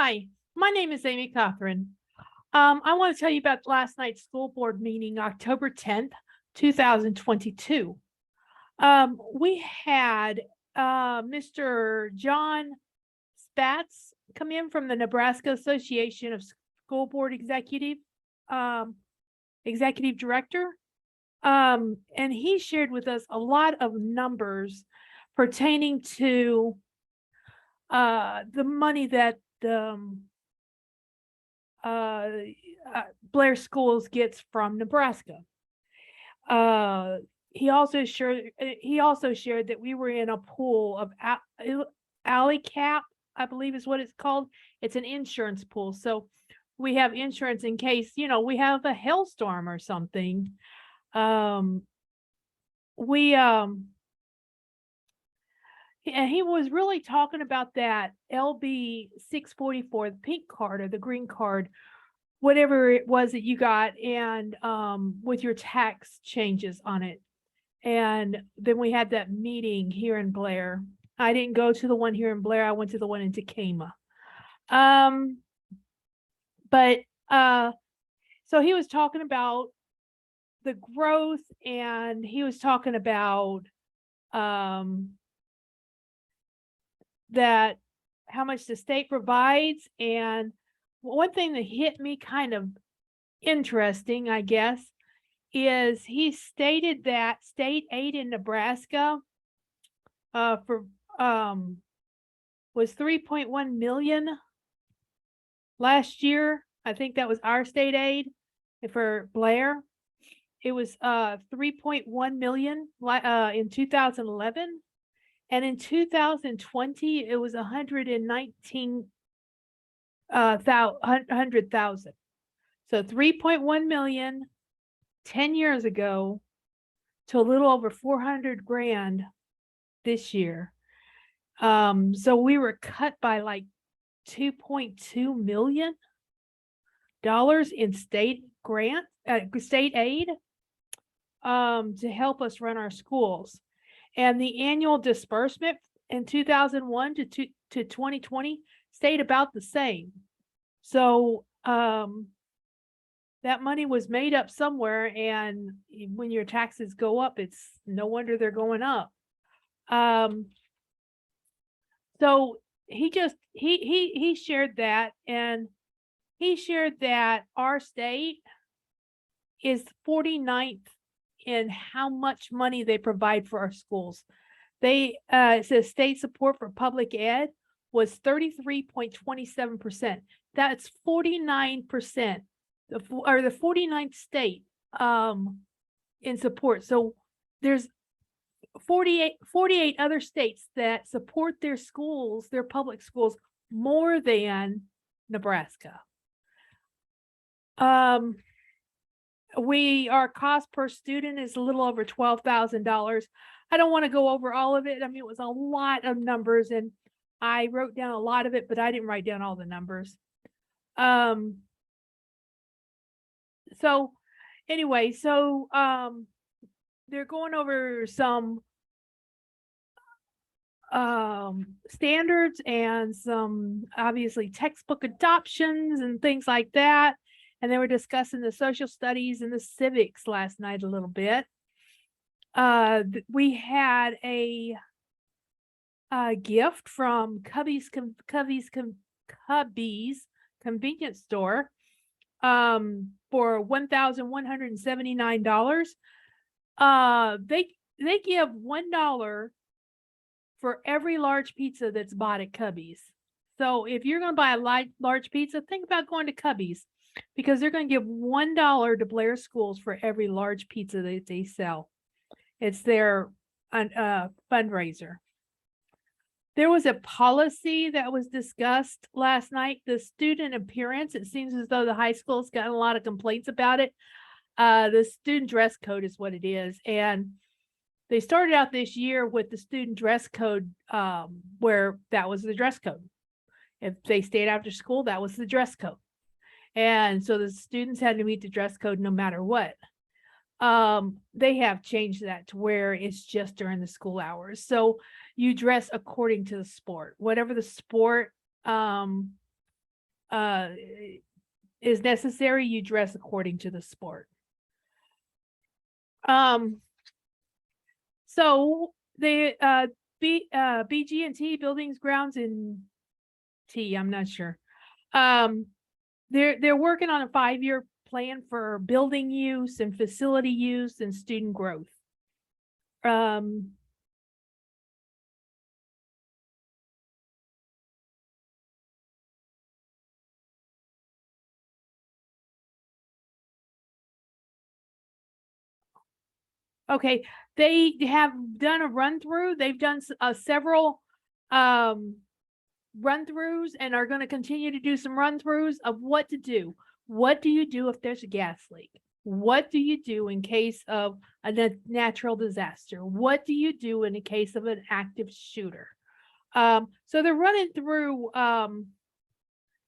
Hi, my name is Amy Cothran. I want to tell you about last night's school board meeting, October 10th, 2022. We had Mr. John Spatz come in from the Nebraska Association of School Board um, Executive Director. And he shared with us a lot of numbers pertaining to the money that uh, Blair Schools gets from Nebraska. Uh, he also shared that we were in a pool of alley cap, I believe is what it's called. It's an insurance pool, so we have insurance in case we have a hailstorm or something. Um, we and he was really talking about that LB 644, the pink card or the green card, whatever it was that you got, and with your tax changes on it. And then we had that meeting here in Blair. I didn't go to the one here in Blair. I went to the one in Tacoma. But so he was talking about the growth, and he was talking about that how much the state provides. And one thing that hit me kind of interesting, I guess, is he stated that state aid in Nebraska for was 3.1 million last year. I think that was our state aid for Blair. It was 3.1 million in 2011, and in 2020 it was 100,000. So 3.1 million 10 years ago to a little over 400 grand this year. So we were cut by like $2.2 million in state aid to help us run our schools. And the annual disbursement in 2001 to 2020 stayed about the same. So that money was made up somewhere, and when your taxes go up, it's no wonder they're going up. So he shared that, and he shared that our state is 49th in how much money they provide for our schools. It says state support for public ed was 33.27%. That's 49%, or the 49th state in support. So there's 48 other states that support their schools, their public schools, more than Nebraska. Our cost per student is a little over $12,000. I don't want to go over all of it. I mean, it was a lot of numbers, and I wrote down a lot of it, but I didn't write down all the numbers. So anyway, they're going over some standards and some obviously textbook adoptions and things like that. And they were discussing the social studies and the civics last night a little bit. We had a gift from Cubby's convenience store for $1,179. They give $1 for every large pizza that's bought at Cubby's. So if you're going to buy a large pizza, think about going to Cubby's, because they're going to give $1 to Blair Schools for every large pizza that they sell. It's their fundraiser. There was a policy that was discussed last night, the student appearance. It seems as though the high school's gotten a lot of complaints about it. The student dress code is what it is. And they started out this year with the student dress code, where that was the dress code. If they stayed after school, that was the dress code. And so the students had to meet the dress code no matter what. They have changed that to where it's just during the school hours. So you dress according to the sport, whatever the sport is necessary, you dress according to the sport. So the BG&T, Buildings, Grounds, and T, I'm not sure. They're working on a 5-year plan for building use and facility use and student growth. Okay, they have done a run through. They've done several run throughs and are going to continue to do some run throughs of what to do. What do you do if there's a gas leak? What do you do in case of a natural disaster? What do you do in the case of an active shooter? So they're running through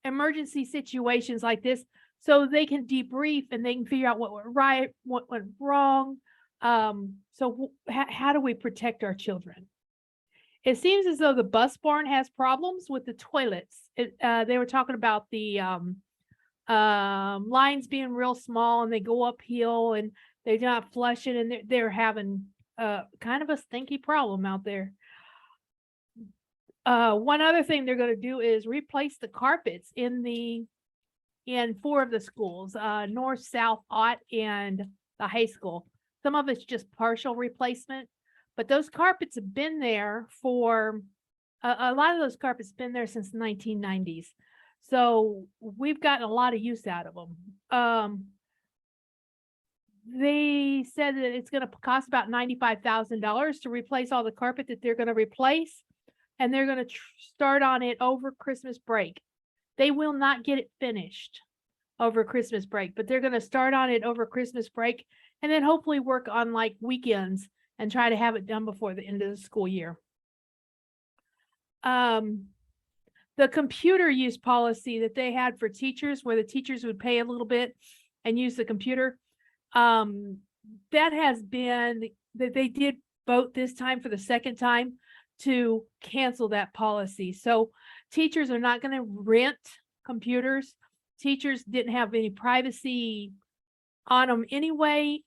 emergency situations like this so they can debrief and they can figure out what went right, what went wrong. So how do we protect our children? It seems as though the bus barn has problems with the toilets. They were talking about the lines being real small and they go uphill and they're not flushing and they're having kind of a stinky problem out there. One other thing they're going to do is replace the carpets in 4 of the schools, North, South, Ott, and the high school. Some of it's just partial replacement, but those carpets have been there for a lot of those carpets been there since the 1990s. So we've gotten a lot of use out of them. They said that it's going to cost about $95,000 to replace all the carpet that they're going to replace, and they're going to start on it over Christmas break. They will not get it finished over Christmas break, but they're going to start on it over Christmas break and then hopefully work on like weekends and try to have it done before the end of the school year. The computer use policy that they had for teachers, where the teachers would pay a little bit and use the computer, that has been, that they did vote this time for the second time to cancel that policy. So teachers are not going to rent computers. Teachers didn't have any privacy on them anyway.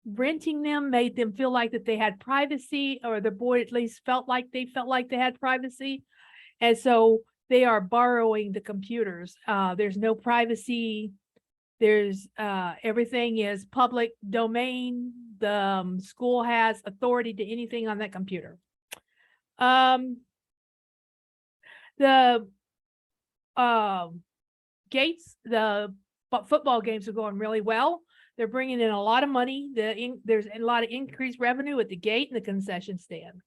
Renting them made them feel like that they had privacy, or the board at least felt like they had privacy. And so they are borrowing the computers. There's no privacy. There's everything is public domain. The school has authority to anything on that computer. The gates, the football games are going really well. They're bringing in a lot of money. There's a lot of increased revenue at the gate and the concession stand.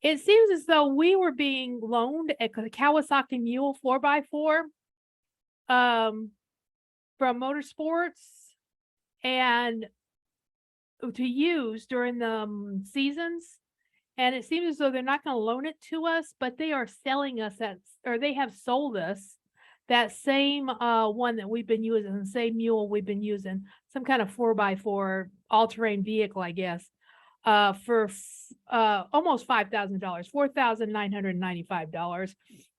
It seems as though we were being loaned a Kawasaki Mule 4x4 from Motorsports and to use during the seasons. And it seems as though they're not going to loan it to us, but they are selling us that, or they have sold us that same one that we've been using, the same mule we've been using, some kind of 4x4 all-terrain vehicle, I guess, for almost $5,000, $4,995.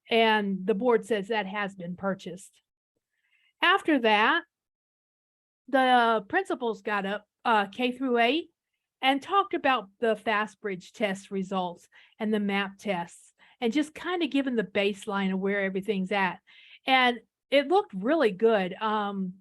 And the board says that has been purchased. After that, the principals got up, K through 8, and talked about the FastBridge test results and the MAP tests, and just kind of given the baseline of where everything's at. And it looked really good. Of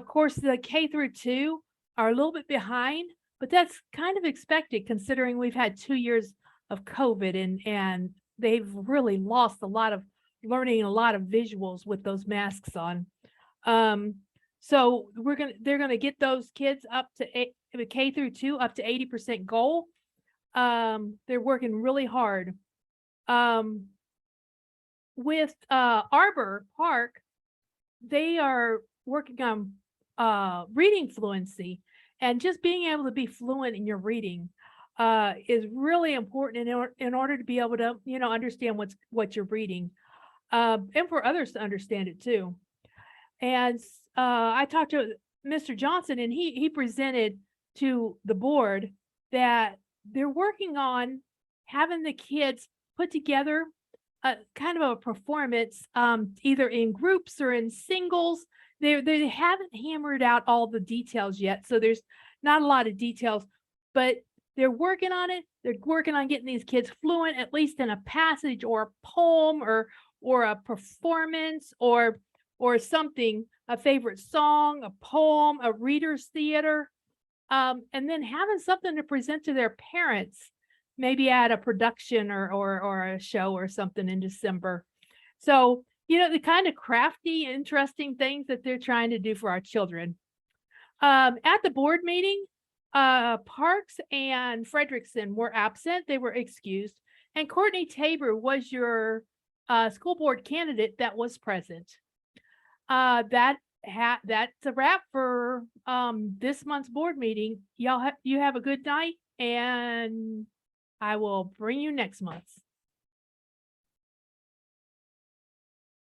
course, the K through 2 are a little bit behind, but that's kind of expected considering we've had 2 years of COVID and they've really lost a lot of learning, a lot of visuals with those masks on. So they're gonna get those kids up to K through 2 up to 80% goal. They're working really hard. With Arbor Park, they are working on reading fluency, and just being able to be fluent in your reading is really important in order to be able to, understand what you're reading, and for others to understand it too. And I talked to Mr. Johnson, and he presented to the board that they're working on having the kids put together a kind of a performance, either in groups or in singles. They haven't hammered out all the details yet, so there's not a lot of details, but they're working on it. They're working on getting these kids fluent, at least in a passage or a poem or a performance or something, a favorite song, a poem, a reader's theater, and then having something to present to their parents, maybe at a production or a show or something in December. So, the kind of crafty, interesting things that they're trying to do for our children. At the board meeting, Parks and Frederickson were absent. They were excused. And Courtney Tabor was your school board candidate that was present. That's a wrap for this month's board meeting. You have a good night, and I will bring you next month's.